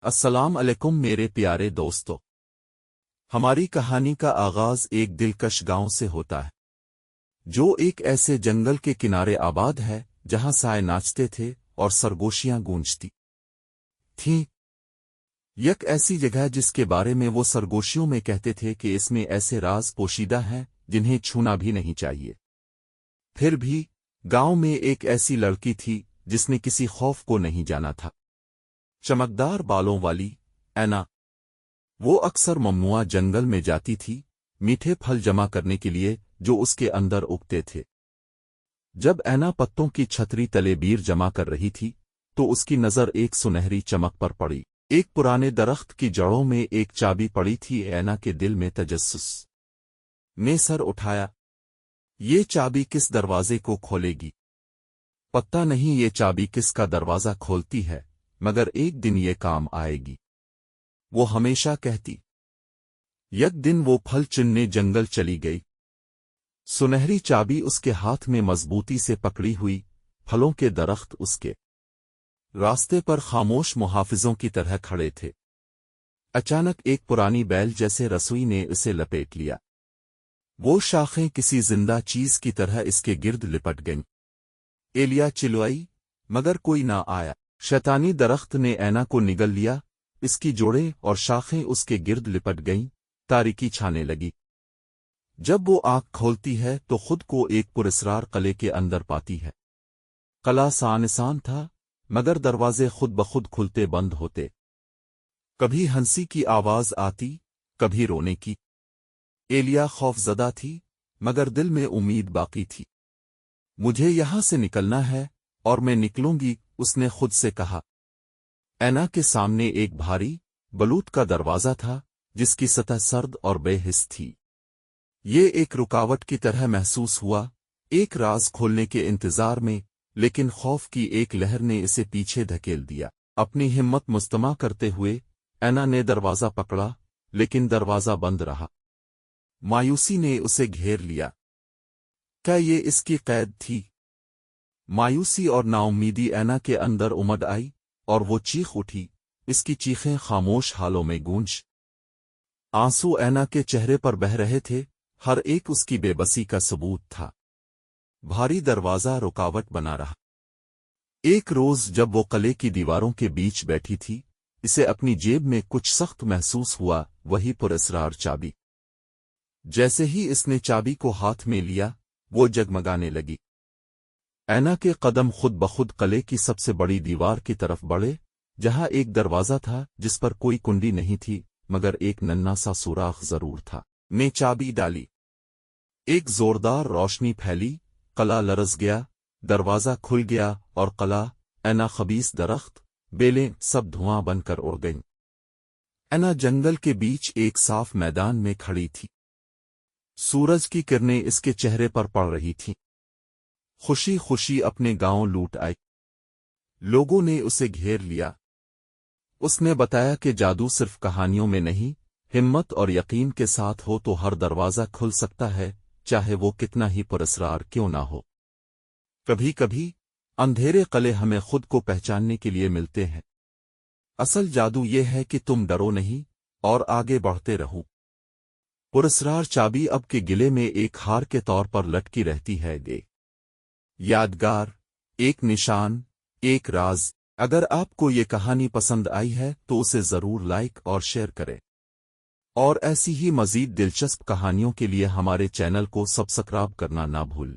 السلام علیکم میرے پیارے دوستو۔ ہماری کہانی کا آغاز ایک دلکش گاؤں سے ہوتا ہے جو ایک ایسے جنگل کے کنارے آباد ہے جہاں سائے ناچتے تھے اور سرگوشیاں گونجتی تھیں۔ یک ایسی جگہ جس کے بارے میں وہ سرگوشیوں میں کہتے تھے کہ اس میں ایسے راز پوشیدہ ہیں جنہیں چھونا بھی نہیں چاہیے۔ پھر بھی گاؤں میں ایک ایسی لڑکی تھی جس نے کسی خوف کو نہیں جانا تھا۔ چمکدار بالوں والی اینا، وہ اکثر ممنوعہ جنگل میں جاتی تھی میٹھے پھل جمع کرنے کے لیے جو اس کے اندر اگتے تھے۔ جب اینا پتوں کی چھتری تلے بیر جمع کر رہی تھی تو اس کی نظر ایک سنہری چمک پر پڑی۔ ایک پرانے درخت کی جڑوں میں ایک چابی پڑی تھی۔ اینا کے دل میں تجسس نے سر اٹھایا، یہ چابی کس دروازے کو کھولے گی؟ پتہ نہیں یہ چابی کس کا دروازہ کھولتی ہے، مگر ایک دن یہ کام آئے گی، وہ ہمیشہ کہتی۔ یک دن وہ پھل چننے جنگل چلی گئی۔ سنہری چابی اس کے ہاتھ میں مضبوطی سے پکڑی ہوئی، پھلوں کے درخت اس کے راستے پر خاموش محافظوں کی طرح کھڑے تھے۔ اچانک ایک پرانی بیل جیسے رسوئی نے اسے لپیٹ لیا۔ وہ شاخیں کسی زندہ چیز کی طرح اس کے گرد لپٹ گئیں۔ ایلیا چلوائی، مگر کوئی نہ آیا۔ شیطانی درخت نے اینا کو نگل لیا، اس کی جوڑیں اور شاخیں اس کے گرد لپٹ گئیں، تاریکی چھانے لگی۔ جب وہ آنکھ کھولتی ہے تو خود کو ایک پراسرار قلعے کے اندر پاتی ہے۔ قلعہ سانسان تھا، مگر دروازے خود بخود کھلتے بند ہوتے۔ کبھی ہنسی کی آواز آتی، کبھی رونے کی۔ ایلیا خوف زدہ تھی، مگر دل میں امید باقی تھی۔ مجھے یہاں سے نکلنا ہے، اور میں نکلوں گی، اس نے خود سے کہا۔ اینا کے سامنے ایک بھاری بلوط کا دروازہ تھا جس کی سطح سرد اور بے حس تھی۔ یہ ایک رکاوٹ کی طرح محسوس ہوا، ایک راز کھولنے کے انتظار میں، لیکن خوف کی ایک لہر نے اسے پیچھے دھکیل دیا۔ اپنی ہمت مجتمع کرتے ہوئے اینا نے دروازہ پکڑا، لیکن دروازہ بند رہا۔ مایوسی نے اسے گھیر لیا۔ کیا یہ اس کی قید تھی؟ مایوسی اور ناامیدی اینا کے اندر امڈ آئی، اور وہ چیخ اٹھی۔ اس کی چیخیں خاموش حالوں میں گونج۔ آنسو اینا کے چہرے پر بہہ رہے تھے، ہر ایک اس کی بے بسی کا ثبوت تھا۔ بھاری دروازہ رکاوٹ بنا رہا۔ ایک روز جب وہ قلعے کی دیواروں کے بیچ بیٹھی تھی، اسے اپنی جیب میں کچھ سخت محسوس ہوا، وہی پراسرار چابی۔ جیسے ہی اس نے چابی کو ہاتھ میں لیا، وہ جگمگانے لگی۔ اینا کے قدم خود بخود قلعے کی سب سے بڑی دیوار کی طرف بڑھے، جہاں ایک دروازہ تھا جس پر کوئی کنڈی نہیں تھی، مگر ایک ننھا سا سوراخ ضرور تھا۔ نے چابی ڈالی، ایک زوردار روشنی پھیلی، قلعہ لرز گیا، دروازہ کھل گیا، اور قلعہ، اینا، خبیث درخت، بیلیں، سب دھواں بن کر اڑ گئیں۔ اینا جنگل کے بیچ ایک صاف میدان میں کھڑی تھی۔ سورج کی کرنیں اس کے چہرے پر پڑ رہی تھیں۔ خوشی خوشی اپنے گاؤں لوٹ آئی۔ لوگوں نے اسے گھیر لیا۔ اس نے بتایا کہ جادو صرف کہانیوں میں نہیں، ہمت اور یقین کے ساتھ ہو تو ہر دروازہ کھل سکتا ہے، چاہے وہ کتنا ہی پراسرار کیوں نہ ہو۔ کبھی کبھی اندھیرے قلعے ہمیں خود کو پہچاننے کے لیے ملتے ہیں۔ اصل جادو یہ ہے کہ تم ڈرو نہیں اور آگے بڑھتے رہو۔ پراسرار چابی اب کے گلے میں ایک ہار کے طور پر لٹکی رہتی ہے، گے یادگار، ایک نشان، ایک راز۔ اگر آپ کو یہ کہانی پسند آئی ہے تو اسے ضرور لائک اور شیئر کریں، اور ایسی ہی مزید دلچسپ کہانیوں کے لیے ہمارے چینل کو سبسکرائب کرنا نہ بھول۔